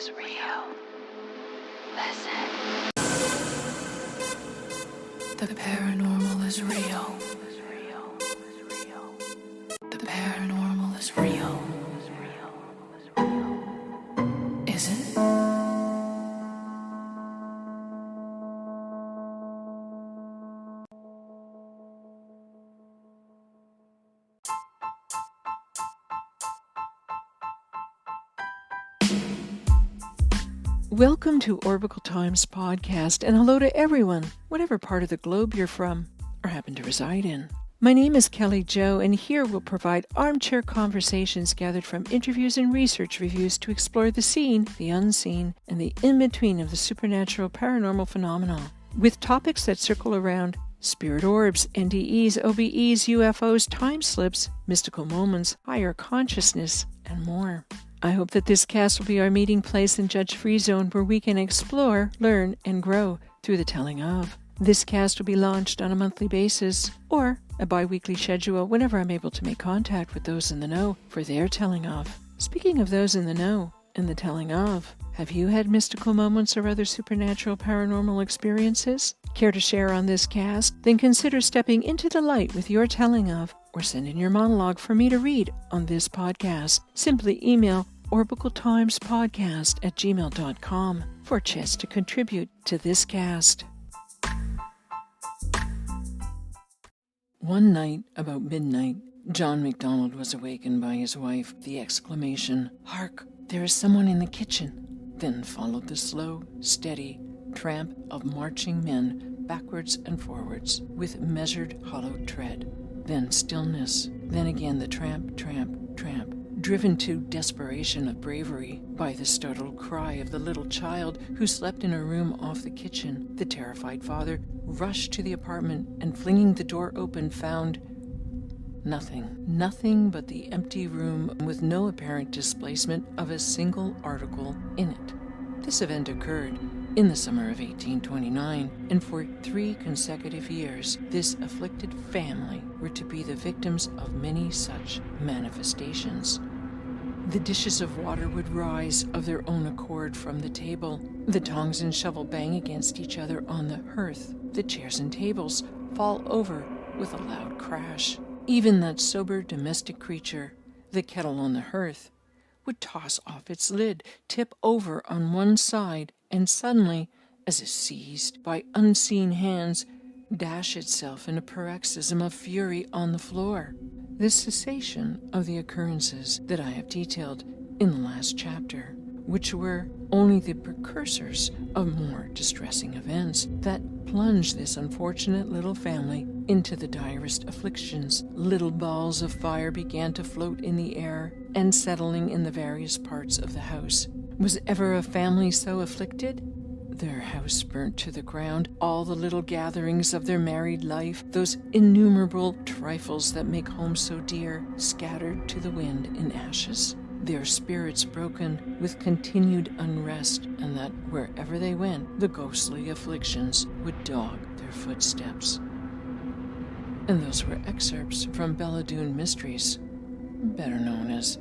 is real. Listen. The paranormal is real. The paranormal is real. Is it? Welcome to Orbital Times podcast, and hello to everyone, whatever part of the globe you're from or happen to reside in. My name is Kelly Jo, and here we'll provide armchair conversations gathered from interviews and research reviews to explore the seen, the unseen, and the in-between of the supernatural paranormal phenomena, with topics that circle around spirit orbs, NDEs, OBEs, UFOs, time slips, mystical moments, higher consciousness, and more. I hope that this cast will be our meeting place and judge-free zone where we can explore, learn, and grow through the telling of. This cast will be launched on a monthly basis or a bi-weekly schedule whenever I'm able to make contact with those in the know for their telling of. Speaking of those in the know and the telling of, have you had mystical moments or other supernatural paranormal experiences? Care to share on this cast? Then consider stepping into the light with your telling of, or send in your monologue for me to read on this podcast. Simply email orbicaltimespodcast@gmail.com for a chance to contribute to this cast. One night, about midnight, John MacDonald was awakened by his wife, the exclamation, "Hark, there is someone in the kitchen." Then followed the slow, steady tramp of marching men backwards and forwards with measured, hollow tread. Then stillness. Then again the tramp, tramp, tramp, driven to desperation of bravery by the startled cry of the little child who slept in a room off the kitchen. The terrified father rushed to the apartment and, flinging the door open, found nothing but the empty room with no apparent displacement of a single article in it. This event occurred in the summer of 1829, and for 3 consecutive years, this afflicted family were to be the victims of many such manifestations. The dishes of water would rise of their own accord from the table. The tongs and shovel bang against each other on the hearth. The chairs and tables fall over with a loud crash. Even that sober domestic creature, the kettle on the hearth, would toss off its lid, tip over on one side, and suddenly, as if seized by unseen hands, dash itself in a paroxysm of fury on the floor. The cessation of the occurrences that I have detailed in the last chapter, which were only the precursors of more distressing events that plunged this unfortunate little family into the direst afflictions. Little balls of fire began to float in the air and settling in the various parts of the house. Was ever a family so afflicted? Their house burnt to the ground, all the little gatherings of their married life, those innumerable trifles that make home so dear, scattered to the wind in ashes. Their spirits broken with continued unrest, and that wherever they went, the ghostly afflictions would dog their footsteps. And those were excerpts from Baldoon Mysteries, better known as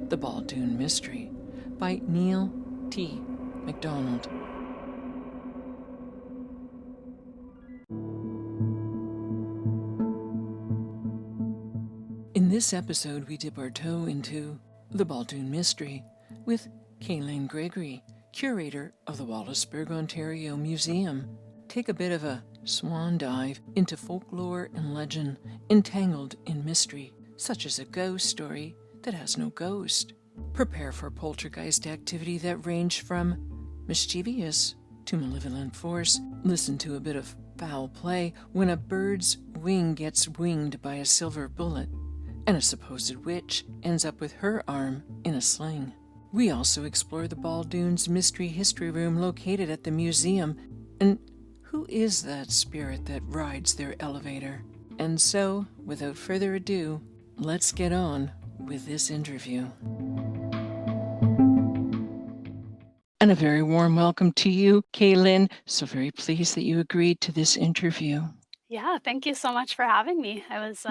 the Baldoon Mystery, by Neil T. MacDonald. In this episode, we dip our toe into the Baldoon Mystery with Kaelyn Gregory, curator of the Wallaceburg Ontario Museum. Take a bit of a swan dive into folklore and legend entangled in mystery, such as a ghost story that has no ghost. Prepare for poltergeist activity that range from mischievous to malevolent force. Listen to a bit of foul play when a bird's wing gets winged by a silver bullet, and a supposed witch ends up with her arm in a sling. We also explore the Baldoon's Mystery History Room located at the museum, and who is that spirit that rides their elevator? And so, without further ado, let's get on with this interview. And a very warm welcome to you, Kaelyn. So very pleased that you agreed to this interview. Yeah, thank you so much for having me. I was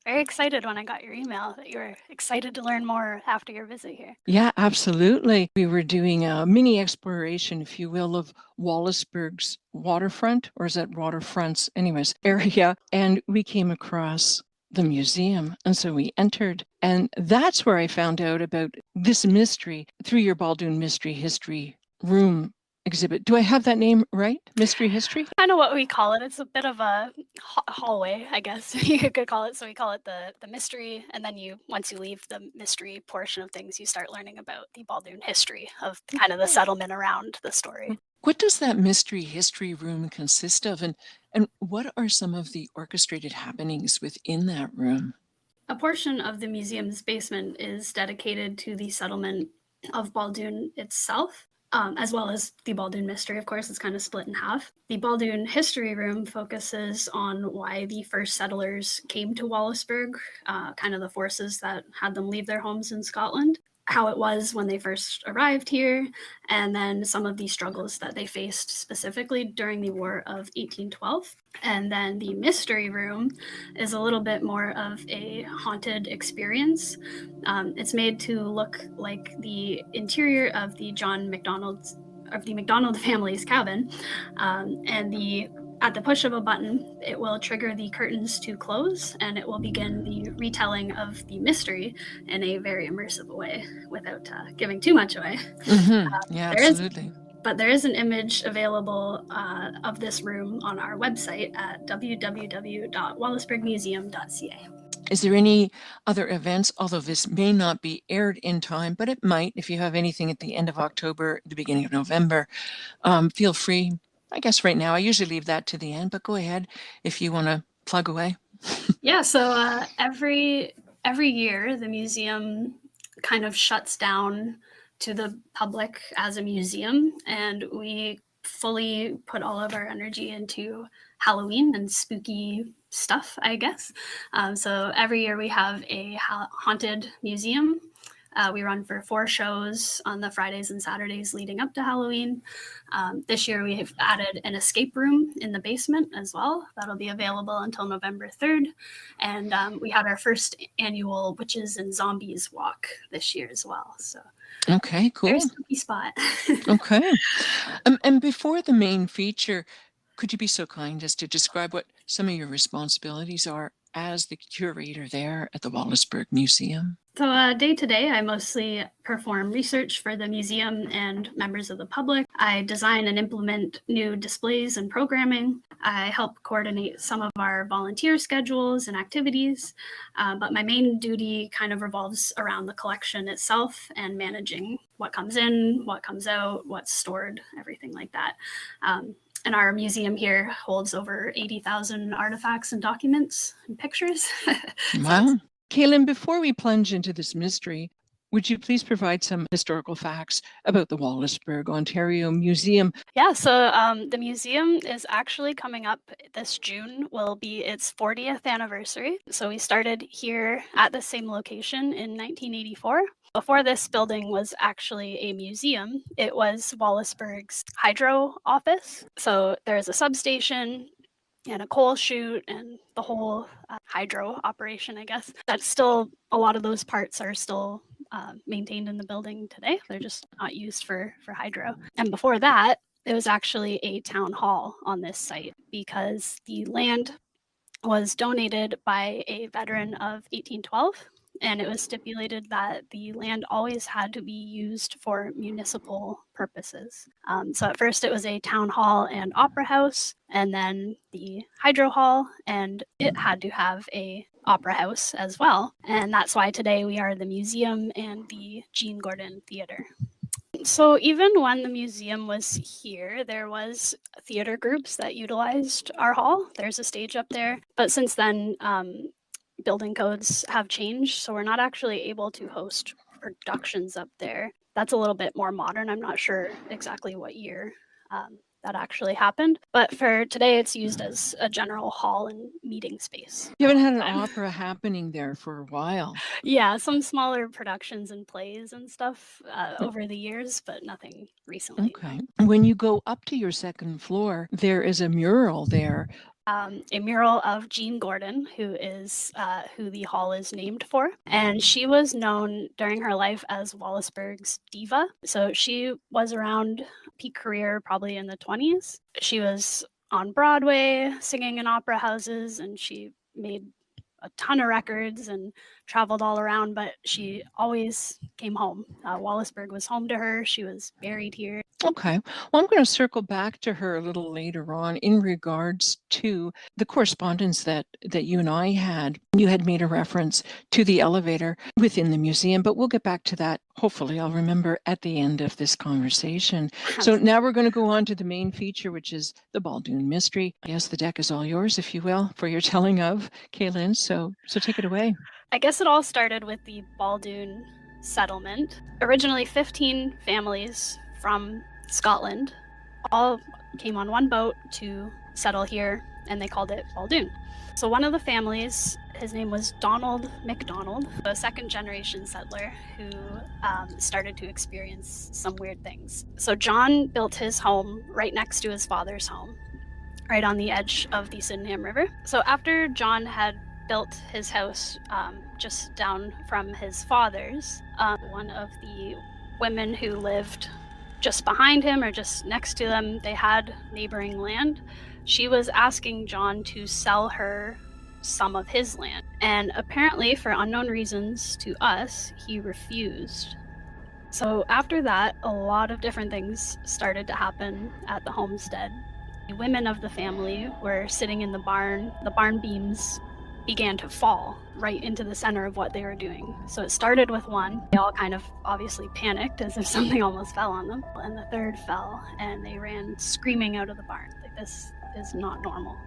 very excited when I got your email that you were excited to learn more after your visit here. Yeah, absolutely. We were doing a mini exploration, if you will, of Wallaceburg's waterfront, or is that waterfronts? Anyways, area. And we came across the museum. And so we entered. And that's where I found out about this mystery through your Baldoon Mystery History Room exhibit. Do I have that name right? Mystery History? Kind of what we call it. It's a bit of a hallway, I guess you could call it. So we call it the mystery, and then once you leave the mystery portion of things, you start learning about the Baldoon history of kind of the settlement around the story. What does that mystery history room consist of, and what are some of the orchestrated happenings within that room? A portion of the museum's basement is dedicated to the settlement of Baldoon itself, as well as the Baldoon Mystery. Of course, it's kind of split in half. The Baldoon History Room focuses on why the first settlers came to Wallaceburg, kind of the forces that had them leave their homes in Scotland, how it was when they first arrived here, and then some of the struggles that they faced specifically during the War of 1812. And then the Mystery Room is a little bit more of a haunted experience. It's made to look like the interior of the McDonald family's cabin, and at the push of a button, it will trigger the curtains to close, and it will begin the retelling of the mystery in a very immersive way without giving too much away. Yeah, absolutely. But there is an image available of this room on our website at www.wallaceburgmuseum.ca. Is there any other events, although this may not be aired in time, but it might, if you have anything at the end of October, the beginning of November, feel free. I guess right now I usually leave that to the end, but go ahead if you want to plug away. Yeah, so every year the museum kind of shuts down to the public as a museum, and we fully put all of our energy into Halloween and spooky stuff, I guess. So every year we have a haunted museum. We run for 4 shows on the Fridays and Saturdays leading up to Halloween. This year we have added an escape room in the basement as well. That'll be available until November 3rd. And we had our first annual Witches and Zombies walk this year as well. So okay, cool. Very spooky spot. Okay. And before the main feature, could you be so kind as to describe what some of your responsibilities are as the curator there at the Wallaceburg Museum? So day to day, I mostly perform research for the museum and members of the public. I design and implement new displays and programming. I help coordinate some of our volunteer schedules and activities, but my main duty kind of revolves around the collection itself and managing what comes in, what comes out, what's stored, everything like that. And our museum here holds over 80,000 artifacts and documents and pictures. Wow. Kaelyn, before we plunge into this mystery, would you please provide some historical facts about the Wallaceburg Ontario Museum? Yeah, so the museum is actually coming up this June, will be its 40th anniversary. So we started here at the same location in 1984. Before this building was actually a museum, it was Wallaceburg's hydro office. So there's a substation and a coal chute and the whole hydro operation, I guess. That's still, a lot of those parts are still maintained in the building today. They're just not used for hydro. And before that, it was actually a town hall on this site because the land was donated by a veteran of 1812. And it was stipulated that the land always had to be used for municipal purposes. So at first it was a town hall and opera house, and then the hydro hall, and it had to have a opera house as well. And that's why today we are the museum and the Jean Gordon Theatre. So even when the museum was here, there was theater groups that utilized our hall. There's a stage up there. But since then, building codes have changed, so we're not actually able to host productions up there. That's a little bit more modern. I'm not sure exactly what year that actually happened, but for today it's used as a general hall and meeting space. You haven't had an opera happening there for a while. Yeah, some smaller productions and plays and stuff over the years, but nothing recently. Okay. When you go up to your second floor, there is a mural there a mural of Jean Gordon, who is who the hall is named for. And she was known during her life as Wallaceburg's diva. So she was around peak career probably in the 20s. She was on Broadway singing in opera houses, and she made a ton of records and traveled all around, but she always came home. Wallaceburg was home to her. She was buried here. Okay. Well, I'm going to circle back to her a little later on in regards to the correspondence that you and I had. You had made a reference to the elevator within the museum, but we'll get back to that. Hopefully, I'll remember at the end of this conversation. So now we're going to go on to the main feature, which is the Baldoon Mystery. I guess the deck is all yours, if you will, for your telling of, Kaelyn. So take it away. I guess it all started with the Baldoon settlement. Originally 15 families from Scotland all came on one boat to settle here, and they called it Baldoon. So one of the families, his name was Donald MacDonald, a second generation settler who started to experience some weird things. So John built his home right next to his father's home, right on the edge of the Sydenham River. So after John had built his house just down from his father's, one of the women who lived just behind him or just next to them, they had neighboring land. She was asking John to sell her some of his land. And apparently, for unknown reasons to us, he refused. So after that, a lot of different things started to happen at the homestead. The women of the family were sitting in the barn. The barn beams began to fall right into the center of what they were doing. So it started with one. They all kind of obviously panicked as if something almost fell on them. And the third fell, and they ran screaming out of the barn. Like, this is not normal.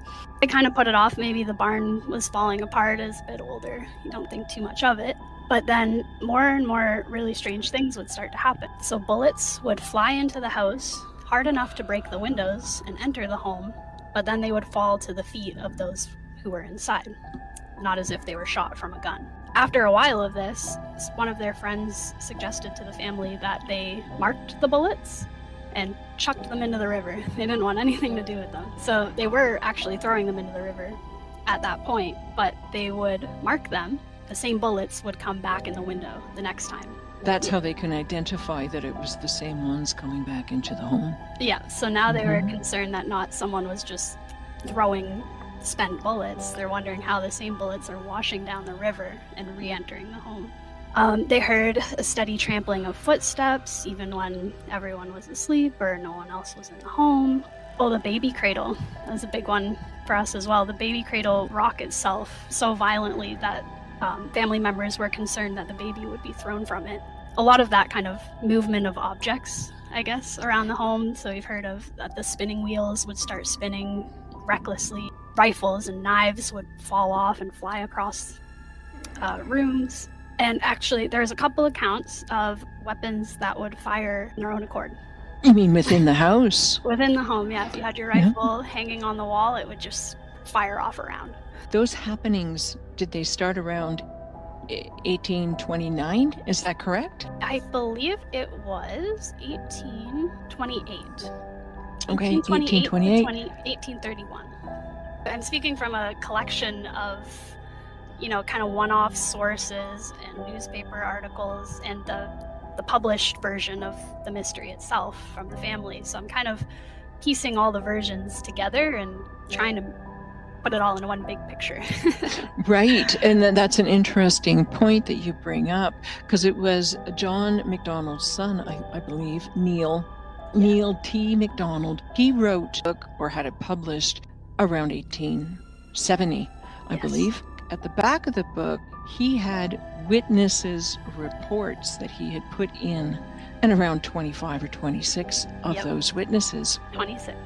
They kind of put it off. Maybe the barn was falling apart, as a bit older. You don't think too much of it. But then more and more really strange things would start to happen. So bullets would fly into the house hard enough to break the windows and enter the home, but then they would fall to the feet of those who were inside, not as if they were shot from a gun. After a while of this, one of their friends suggested to the family that they marked the bullets and chucked them into the river. They didn't want anything to do with them. So they were actually throwing them into the river at that point, but they would mark them. The same bullets would come back in the window the next time. That's how they can identify that it was the same ones coming back into the home. Yeah, so now they were concerned that not someone was just throwing spent bullets. They're wondering how the same bullets are washing down the river and re-entering the home. They heard a steady trampling of footsteps, even when everyone was asleep or no one else was in the home. Oh, the baby cradle. That was a big one for us as well. The baby cradle rocked itself so violently that family members were concerned that the baby would be thrown from it. A lot of that kind of movement of objects, I guess, around the home. So we've heard of that the spinning wheels would start spinning recklessly. Rifles and knives would fall off and fly across rooms. And actually, there's a couple accounts of weapons that would fire on their own accord. You mean within the house? Within the home, yeah. If you had your rifle hanging on the wall, it would just fire off around. Those happenings, did they start around 1829? Is that correct? I believe it was 1828. Okay, 1828. 1831. I'm speaking from a collection of, kind of one-off sources and newspaper articles and the published version of the mystery itself from the family. So I'm kind of piecing all the versions together and trying to put it all in one big picture. Right. And that's an interesting point that you bring up, because it was John MacDonald's son, I believe, Neil T. MacDonald. He wrote a book or had it published around 1870, I believe. At the back of the book, he had witnesses' reports that he had put in, and around 25 or 26 of those witnesses. 26.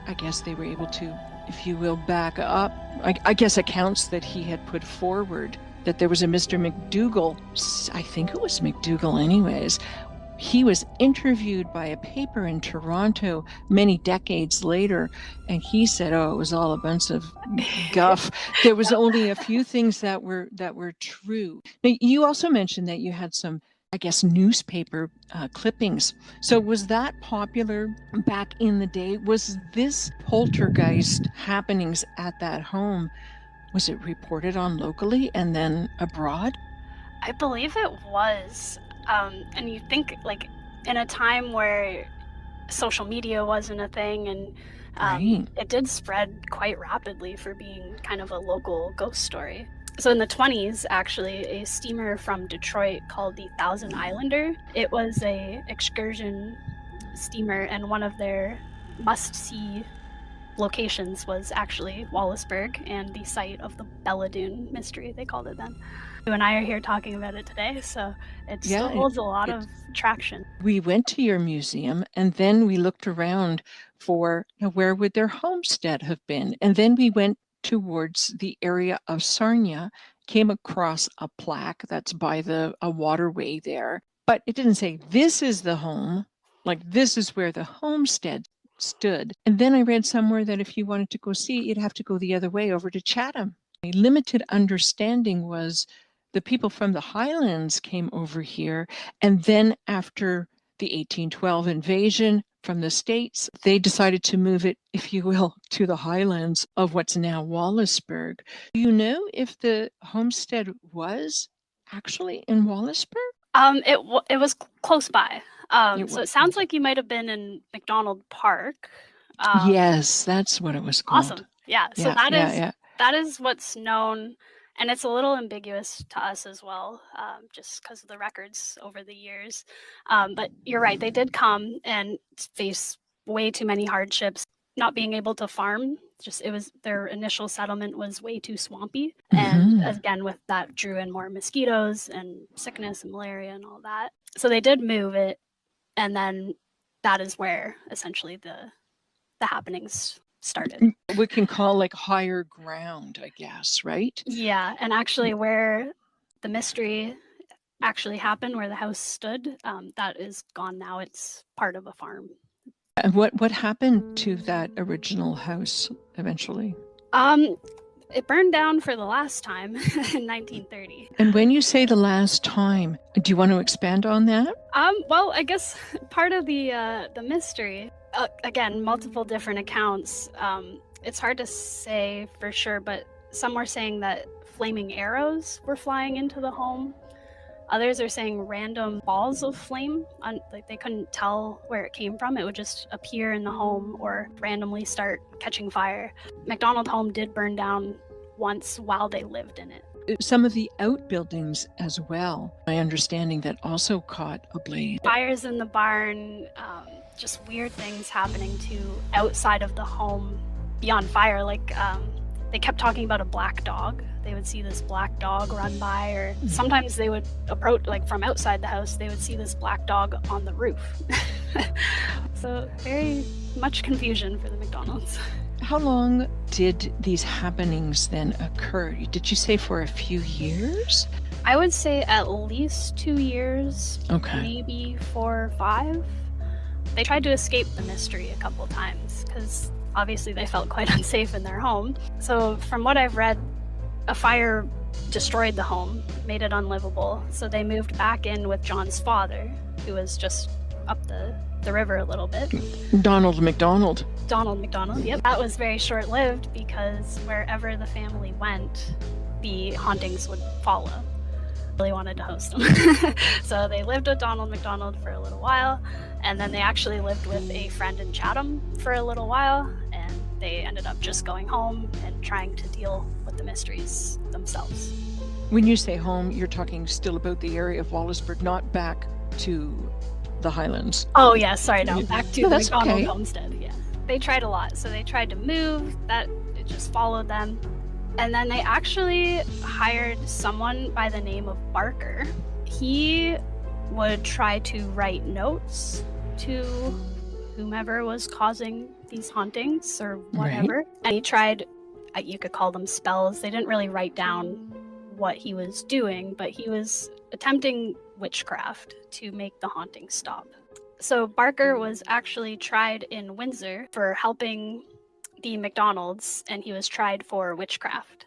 I guess they were able to, if you will, back up, I guess, accounts that he had put forward, that there was a Mr. McDougall, I think it was McDougall anyways. He was interviewed by a paper in Toronto many decades later, and he said, it was all a bunch of guff. There was only a few things that were true. Now, you also mentioned that you had some I guess, newspaper clippings. So was that popular back in the day? Was this poltergeist happenings at that home, was it reported on locally and then abroad? I believe it was. And you think, like, in a time where social media wasn't a thing, and Right. it did spread quite rapidly for being kind of a local ghost story. So in the 20s, actually, a steamer from Detroit called the Thousand Islander. It was a excursion steamer, and one of their must-see locations was actually Wallaceburg and the site of the Baldoon Mystery, they called it then. You and I are here talking about it today, so it still Yeah, holds a lot of traction. we went to your museum and then we looked around for where would their homestead have been. And then we went towards the area of Sarnia, came across a plaque that's by a waterway there, but it didn't say this is the home, like this is where the homestead stood. And then I read somewhere that if you wanted to go see it, you'd have to go the other way over to Chatham. A limited understanding was the people from the Highlands came over here, and then after the 1812 invasion from the States, they decided to move it, if you will, to the highlands of what's now Wallaceburg. Do you know if the homestead was actually in Wallaceburg? It was close by. It So was. it sounds like you might have been in McDonald Park. Yes, that's what it was called. Awesome. Yeah. So Yeah, yeah. that is what's known, and it's a little ambiguous to us as well, just because of the records over the years. But you're right, they did come and face way too many hardships, not being able to farm. Just it was their initial settlement was way too swampy, and again with that drew in more mosquitoes and sickness and malaria and all that. So they did move it, and then that is where essentially the happenings started. We can call like higher ground, I guess, right? Yeah, and actually where the mystery actually happened, where the house stood, that is gone now. It's part of a farm. And what happened to that original house eventually? It burned down for the last time in 1930. And when you say the last time, do you want to expand on that? Well, I guess part of the mystery, again, multiple different accounts. It's hard to say for sure, but some were saying that flaming arrows were flying into the home. Others are saying random balls of flame, like they couldn't tell where it came from. It would just appear in the home or randomly start catching fire. McDonald home did burn down once while they lived in it. Some of the outbuildings as well, my understanding, that also caught ablaze. Fires in the barn, just weird things happening to outside of the home beyond fire. Like they kept talking about a black dog. They would see this black dog run by, or sometimes they would approach, like from outside the house, they would see this black dog on the roof. So very much confusion for the McDonalds. How long did these happenings then occur? Did you say for a few years? I would say at least 2 years, Okay. maybe 4 or 5. They tried to escape the mystery a couple times because obviously they felt quite unsafe in their home. So from what I've read, a fire destroyed the home, made it unlivable. So they moved back in with John's father, who was just up the river a little bit. Donald McDonald. Donald McDonald, yep. That was very short-lived because wherever the family went, the hauntings would follow. Really wanted to host them. So they lived with Donald McDonald for a little while, and then they actually lived with a friend in Chatham for a little while, and they ended up just going home and trying to deal with the mysteries themselves. When you say home, you're talking still about the area of Wallaceburg, not back to the Highlands. Oh yeah, sorry, no, back to the that's McDonald okay. homestead, yeah. They tried a lot. So they tried to move, that it just followed them. And then they actually hired someone by the name of Barker. He would try to write notes to whomever was causing these hauntings or whatever. Right. And he tried, you could call them spells. They didn't really write down what he was doing, but he was attempting witchcraft to make the haunting stop. So Barker was actually tried in Windsor for helping the McDonalds, and he was tried for witchcraft.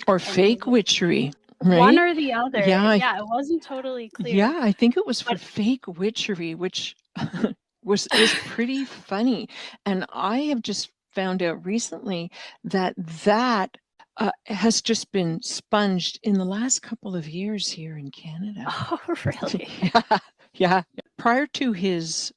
Or fake witchery. one right? or the other. Yeah, Yeah, it wasn't totally clear. yeah, I think it was for But fake witchery, which was pretty funny. And I have just found out recently that has just been sponged in the last couple of years here in Canada. oh, really? Yeah, yeah. Prior to his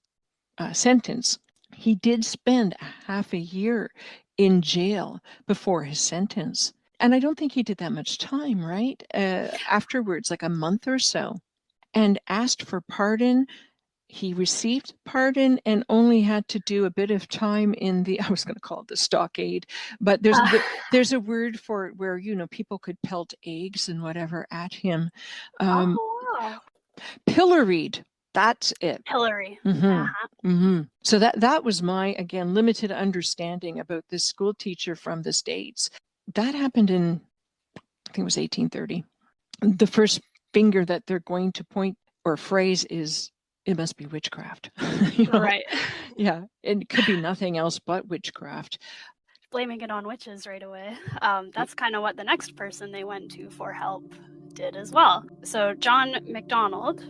sentence, he did spend half a year in jail before his sentence. And I don't think he did that much time, right? Afterwards, like a month or so, and asked for pardon. He received pardon and only had to do a bit of time in the, I was going to call it the stockade, but there's a word for it where, people could pelt eggs and whatever at him. Oh, wow. Pilloried. That's it. Hillary. So that was my, again, limited understanding about this school teacher from the States. That happened in, I think it was 1830. The first finger that they're going to point or phrase is, it must be witchcraft. Right. Yeah, it could be nothing else but witchcraft. Blaming it on witches right away. That's kind of what the next person they went to for help did as well. So John MacDonald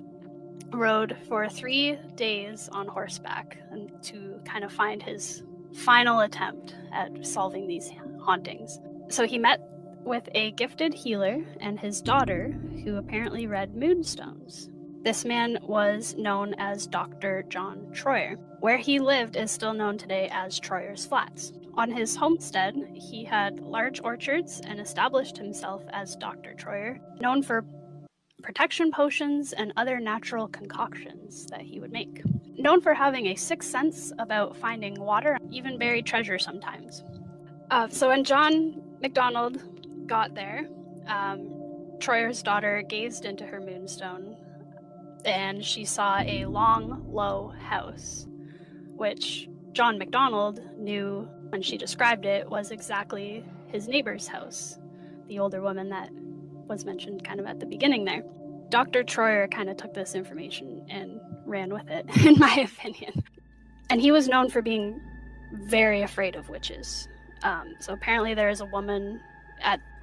rode for 3 days on horseback and to kind of find his final attempt at solving these hauntings. So he met with a gifted healer and his daughter, who apparently read moonstones. This man was known as Dr. John Troyer. Where he lived is still known today as Troyer's Flats. On his homestead, he had large orchards and established himself as Dr. Troyer, known for protection potions and other natural concoctions that he would make. Known for having a sixth sense about finding water, even buried treasure sometimes. So when John MacDonald got there, Troyer's daughter gazed into her moonstone and she saw a long, low house, which John MacDonald knew when she described it was exactly his neighbor's house, the older woman that was mentioned kind of at the beginning there. Dr. Troyer kind of took this information and ran with it, in my opinion. And he was known for being very afraid of witches. So apparently there is a woman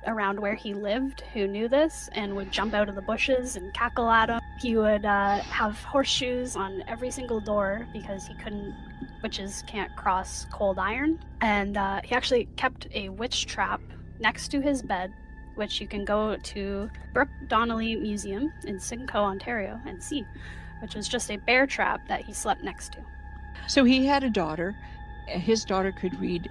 around where he lived who knew this and would jump out of the bushes and cackle at him. He would have horseshoes on every single door because witches can't cross cold iron. And he actually kept a witch trap next to his bed, which you can go to Brooke Donnelly Museum in Simcoe, Ontario, and see, which was just a bear trap that he slept next to. So he had a daughter. His daughter could read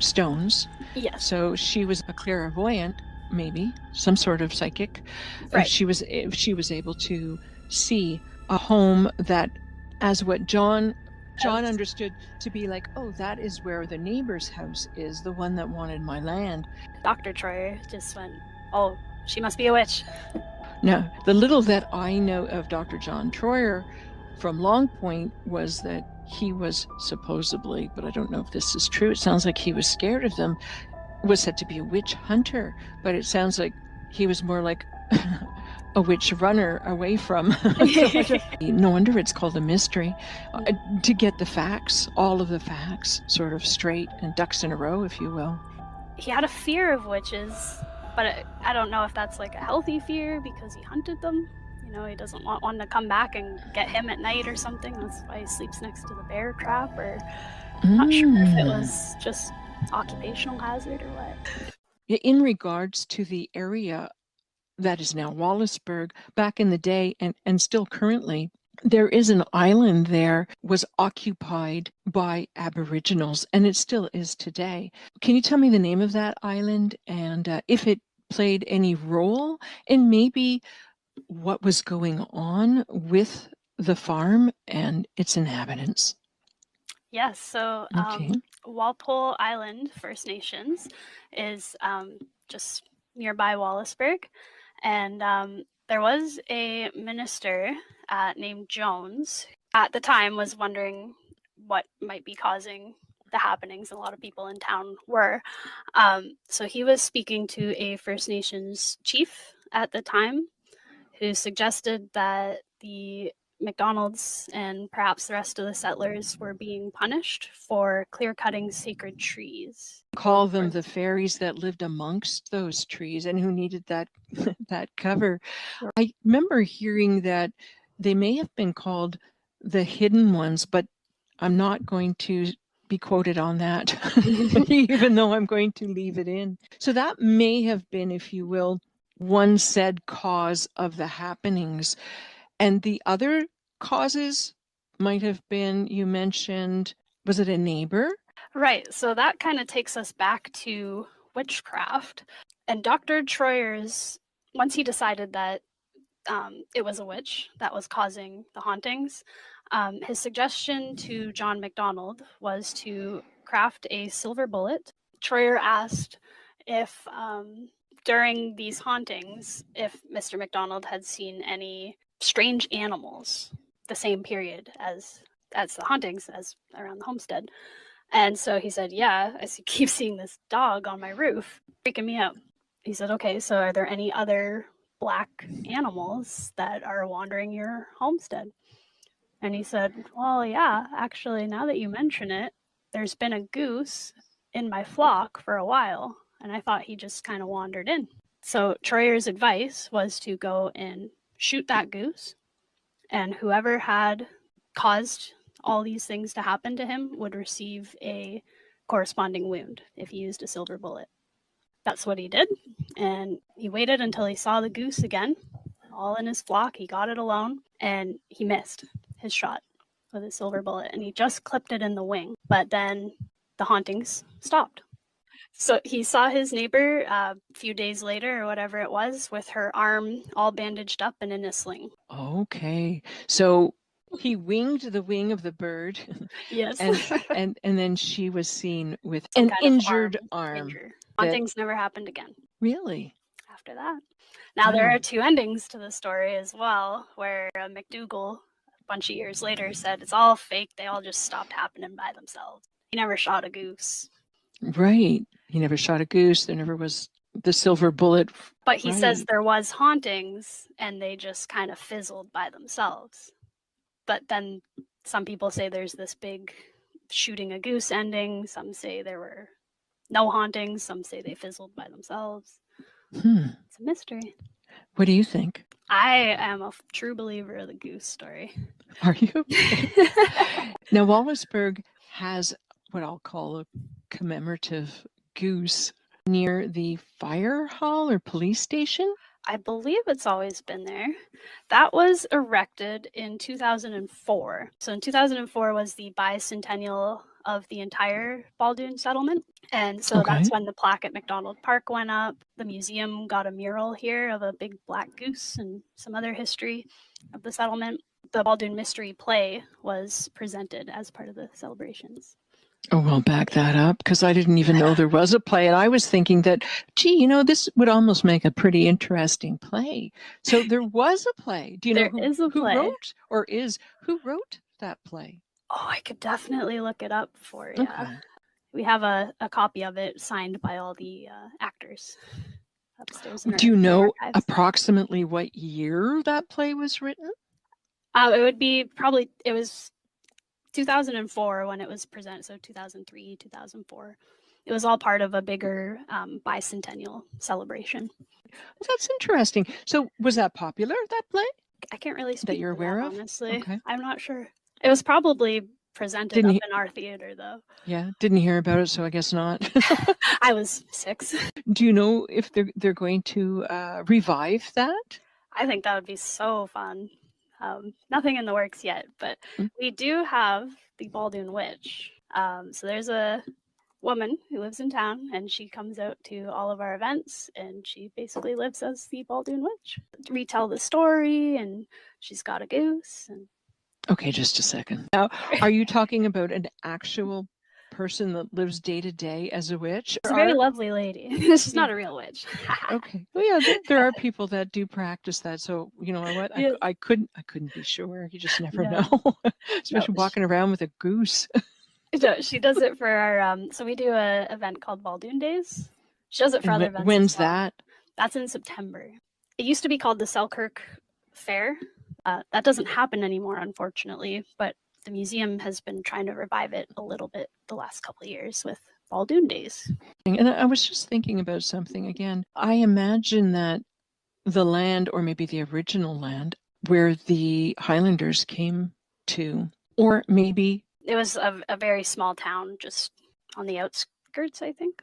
stones. Yes. So she was a clairvoyant, maybe some sort of psychic. Right. She was able to see a home that, as what John understood to be like, oh, that is where the neighbor's house is, the one that wanted my land. Dr. Troyer just went, oh, she must be a witch. Now, the little that I know of Dr. John Troyer from Long Point was that he was supposedly, but I don't know if this is true, it sounds like he was scared of them, was said to be a witch hunter, but it sounds like he was more like a witch runner away from. No wonder it's called a mystery. To get the facts, all of the facts, sort of straight and ducks in a row, if you will. He had a fear of witches, but I don't know if that's like a healthy fear because he hunted them. He doesn't want one to come back and get him at night or something. That's why he sleeps next to the bear trap, or not sure if it was just occupational hazard or what. In regards to the area that is now Wallaceburg, back in the day and still currently, there is an island there was occupied by Aboriginals, and it still is today. Can you tell me the name of that island and if it played any role in maybe what was going on with the farm and its inhabitants? Yes, so Okay. Walpole Island First Nations is just nearby Wallaceburg, and there was a minister named Jones at the time was wondering what might be causing the happenings. A lot of people in town were. So he was speaking to a First Nations chief at the time who suggested that the MacDonalds and perhaps the rest of the settlers were being punished for clear-cutting sacred trees. Call them the fairies that lived amongst those trees and who needed that that cover. I remember hearing that they may have been called the hidden ones, but I'm not going to be quoted on that, even though I'm going to leave it in. So that may have been, if you will, one said cause of the happenings. And the other causes might have been, you mentioned, was it a neighbor? Right. So that kind of takes us back to witchcraft. And Dr. Troyer's, once he decided that it was a witch that was causing the hauntings, his suggestion to John MacDonald was to craft a silver bullet. Troyer asked if during these hauntings, if Mr. MacDonald had seen any strange animals the same period as the hauntings, as around the homestead. And so he said, yeah, I keep seeing this dog on my roof, freaking me out. He said, okay, so are there any other black animals that are wandering your homestead? And he said, well, yeah, actually, now that you mention it, there's been a goose in my flock for a while, and I thought he just kind of wandered in. So Troyer's advice was to go and shoot that goose, and whoever had caused all these things to happen to him would receive a corresponding wound if he used a silver bullet. That's what he did, and he waited until he saw the goose again, all in his flock. He got it alone, and he missed his shot with a silver bullet, and he just clipped it in the wing. But then the hauntings stopped. So he saw his neighbor a few days later, or whatever it was, with her arm all bandaged up and in a sling. Okay, so he winged the wing of the bird. Yes. and then she was seen with an injured arm. Hauntings never happened again. Really? After that. Now, there are two endings to the story as well, where McDougall, a bunch of years later, said it's all fake. They all just stopped happening by themselves. He never shot a goose. Right. He never shot a goose. There never was the silver bullet. But he says there was hauntings, and they just kind of fizzled by themselves. But then some people say there's this big shooting a goose ending. Some say there were no hauntings. Some say they fizzled by themselves. It's a mystery. What do you think? I am a true believer of the goose story. Are you? Now, Wallaceburg has what I'll call a commemorative goose near the fire hall or police station. I believe it's always been there. That was erected in 2004. So in 2004 was the bicentennial of the entire Baldoon settlement. And so that's when the plaque at McDonald Park went up. The museum got a mural here of a big black goose and some other history of the settlement. The Baldoon Mystery play was presented as part of the celebrations. Oh, well, back that up, because I didn't even know there was a play. And I was thinking that, gee, you know, this would almost make a pretty interesting play. So there was a play. Do you know who wrote that play? Oh, I could definitely look it up for you. Okay. We have a copy of it signed by all the actors upstairs. Do you know approximately what year that play was written? It would be it was 2004 when it was presented, so 2003, 2004. It was all part of a bigger bicentennial celebration. That's interesting. So was that popular, that play? I can't really speak that you're aware of? Honestly. Okay. I'm not sure. It was probably presented in our theater, though. Yeah, didn't hear about it, so I guess not. I was 6. Do you know if they're going to revive that? I think that would be so fun. Nothing in the works yet, but we do have the Baldoon Witch. So there's a woman who lives in town, and she comes out to all of our events, and she basically lives as the Baldoon Witch. Retell the story, and she's got a goose. Okay, just a second. Now, are you talking about an actual person that lives day to day as a witch? She's a very lovely lady. She's not a real witch. Okay. Well, yeah, there are people that do practice that. So you know what? I couldn't be sure. You just never know, especially walking around with a goose. No, she does it for our. So we do an event called Baldoon Days. She does it for other events. When's that? That's in September. It used to be called the Selkirk Fair. That doesn't happen anymore, unfortunately, but the museum has been trying to revive it a little bit the last couple of years with Baldoon Days. And I was just thinking about something again. I imagine that the land, or maybe the original land, where the Highlanders came to, or maybe... It was a very small town just on the outskirts, I think.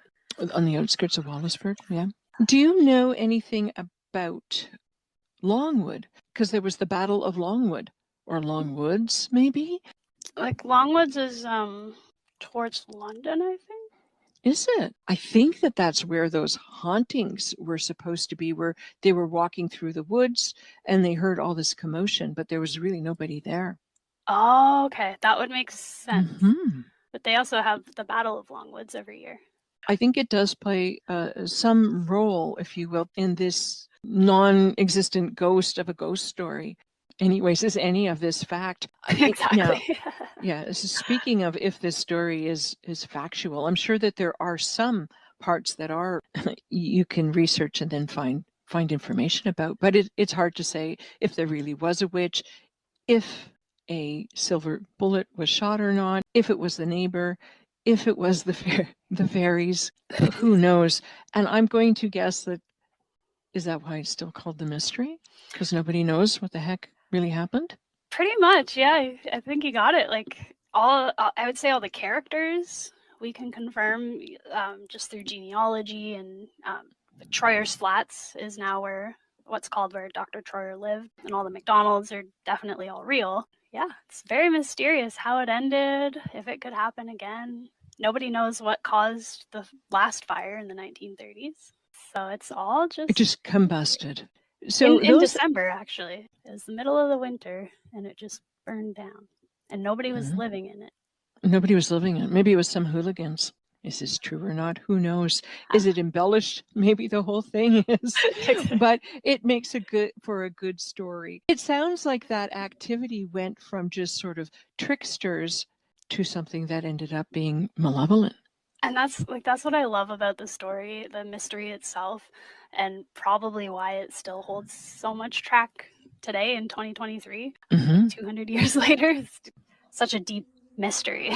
On the outskirts of Wallaceburg, yeah. Do you know anything about Longwood? Because there was the Battle of Longwood, or Longwoods, maybe? Like Longwoods is towards London, I think. Is it? I think that that's where those hauntings were supposed to be, where they were walking through the woods and they heard all this commotion, but there was really nobody there. Oh, okay. That would make sense. Mm-hmm. But they also have the Battle of Longwoods every year. I think it does play some role, if you will, in this non-existent ghost of a ghost story. Anyways, is any of this fact? Exactly. Now, yeah. So speaking of if this story is factual, I'm sure that there are some parts that are you can research and then find information about. But it's hard to say if there really was a witch, if a silver bullet was shot or not, if it was the neighbor, if it was the fairies, who knows? And I'm going to guess that, is that why it's still called the mystery? Because nobody knows what the heck really happened? Pretty much, yeah. I think you got it. Like I would say all the characters we can confirm just through genealogy, and Troyer's Flats is now where Dr. Troyer lived, and all the McDonald's are definitely all real. Yeah, it's very mysterious how it ended, if it could happen again. Nobody knows what caused the last fire in the 1930s. So it's all It just combusted. So in December, actually. It was the middle of the winter, and it just burned down. And nobody was living in it. Nobody was living in it. Maybe it was some hooligans. Is this true or not? Who knows? Is it embellished? Maybe the whole thing is. But it makes for a good story. It sounds like that activity went from just sort of tricksters to something that ended up being malevolent. And that's what I love about the story, the mystery itself, and probably why it still holds so much track today in 2023, 200 years later. It's such a deep mystery.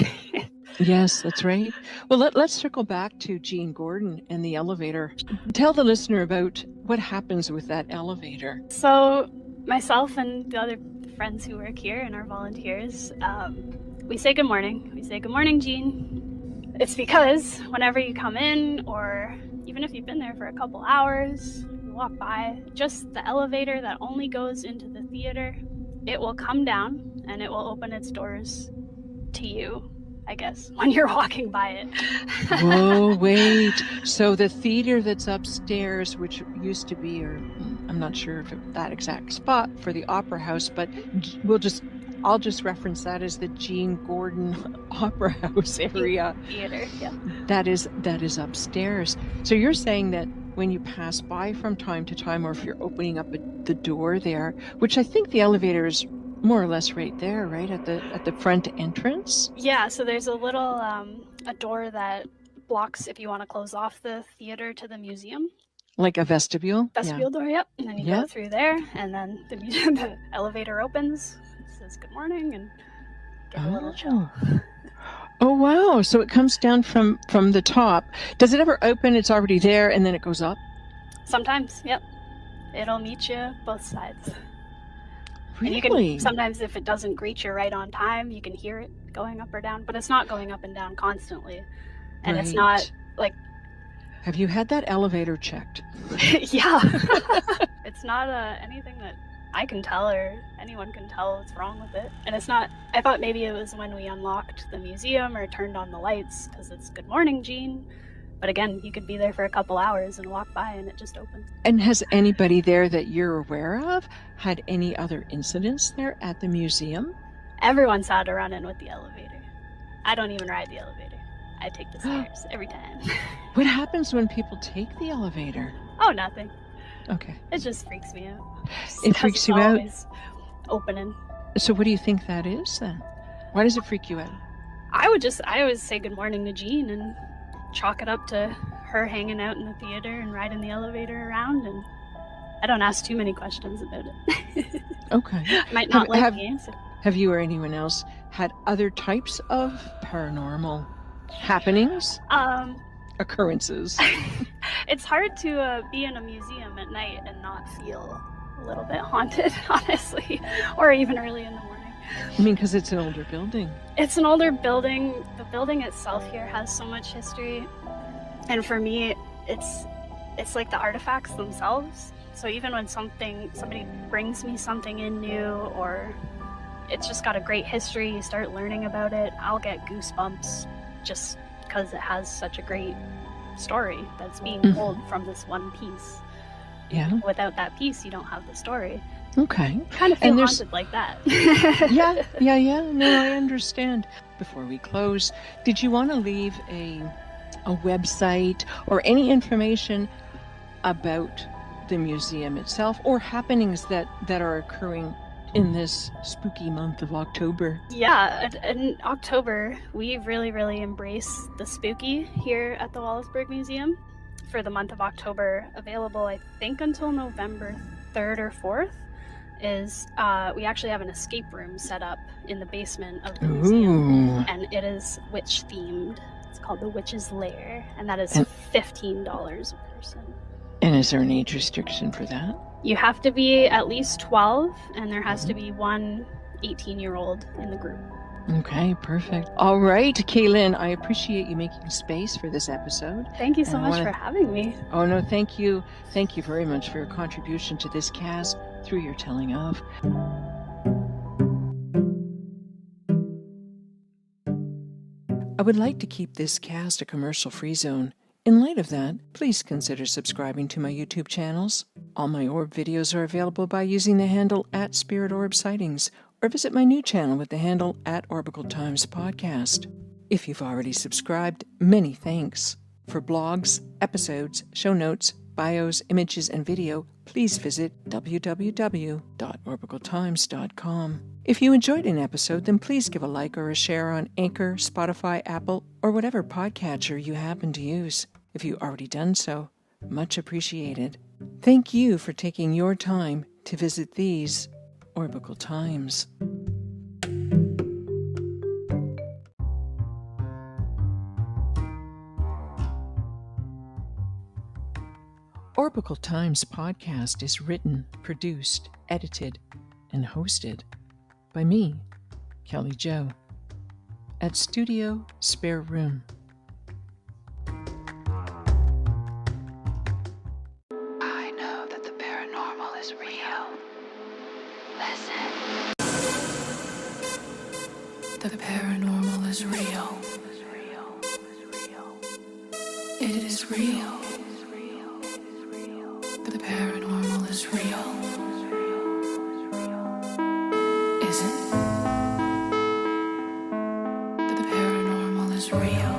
Yes, that's right. Well, let's circle back to Jean Gordon and the elevator. Tell the listener about what happens with that elevator. So myself and the other friends who work here and our volunteers, we say good morning. We say, "Good morning, Jean." It's because whenever you come in, or even if you've been there for a couple hours, you walk by, just the elevator that only goes into the theater, it will come down and it will open its doors to you, I guess, when you're walking by it. Whoa, wait. So the theater that's upstairs, which used to be, or I'm not sure if it's that exact spot for the Opera House, but I'll just reference that as the Jean Gordon Opera House area. Theater, yeah. That is upstairs. So you're saying that when you pass by from time to time, or if you're opening up the door there, which I think the elevator is more or less right there, right at the front entrance? Yeah, so there's a little a door that blocks if you want to close off the theater to the museum. Like a vestibule? Vestibule door, yep. And then you go through there, and then the elevator opens, says good morning, and get a little chill. Oh, wow. So it comes down from the top. Does it ever open? It's already there, and then it goes up? Sometimes, yep. It'll meet you both sides. Really? And you can, sometimes if it doesn't greet you right on time, you can hear it going up or down, but it's not going up and down constantly. And It's not like... Have you had that elevator checked? Yeah. It's not anything that I can tell or anyone can tell what's wrong with it. And it's not... I thought maybe it was when we unlocked the museum or turned on the lights, because it's good morning, Jean. But again, you could be there for a couple hours and walk by and it just opens. And has anybody there that you're aware of had any other incidents there at the museum? Everyone's had to run in with the elevator. I don't even ride the elevator. I take the stairs every time. What happens when people take the elevator? Oh, nothing. Okay. It just freaks me out. It freaks you out? Opening. So what do you think that is then? Why does it freak you out? I always say good morning to Jean and chalk it up to her hanging out in the theater and riding the elevator around, and I don't ask too many questions about it. Okay. Might not like the answer. Have you or anyone else had other types of paranormal happenings? Occurrences? It's hard to be in a museum at night and not feel a little bit haunted, honestly, or even early in the morning. I mean, because it's an older building. It's an older building. The building itself here has so much history. And for me, it's like the artifacts themselves. So even when somebody brings me something in new, or it's just got a great history, you start learning about it, I'll get goosebumps just because it has such a great story that's being told from this one piece. Yeah. Without that piece, you don't have the story. Okay. Kind of feel haunted like that. Yeah. No, I understand. Before we close, did you want to leave a website or any information about the museum itself, or happenings that are occurring in this spooky month of October? Yeah, in October, we really embrace the spooky here at the Wallaceburg Museum. For the month of October, available I think until November 3rd or 4th, is we actually have an escape room set up in the basement of the museum, and it is witch themed. It's called the Witch's Lair, and that is $15 a person. And is there an age restriction for that? You have to be at least 12, and there has to be one 18-year-old in the group. Okay, perfect. All right, Kaelyn, I appreciate you making space for this episode. Thank you so much for having me. Oh, no, thank you. Thank you very much for your contribution to this cast through your telling of. I would like to keep this cast a commercial-free zone. In light of that, please consider subscribing to my YouTube channels. All my orb videos are available by using the handle @SpiritOrbSightings, or visit my new channel with the handle @OrbicalTimesPodcast. If you've already subscribed, many thanks. For blogs, episodes, show notes, bios, images, and video, please visit www.orbicaltimes.com. If you enjoyed an episode, then please give a like or a share on Anchor, Spotify, Apple, or whatever podcatcher you happen to use. If you've already done so, much appreciated. Thank you for taking your time to visit these Orbical Times. Orbical Times podcast is written, produced, edited, and hosted by me, Kelly Jo, at Studio Spare Room. I know that the paranormal is real. Listen. The paranormal is real. It is real. The paranormal is real. Is it? The paranormal is real.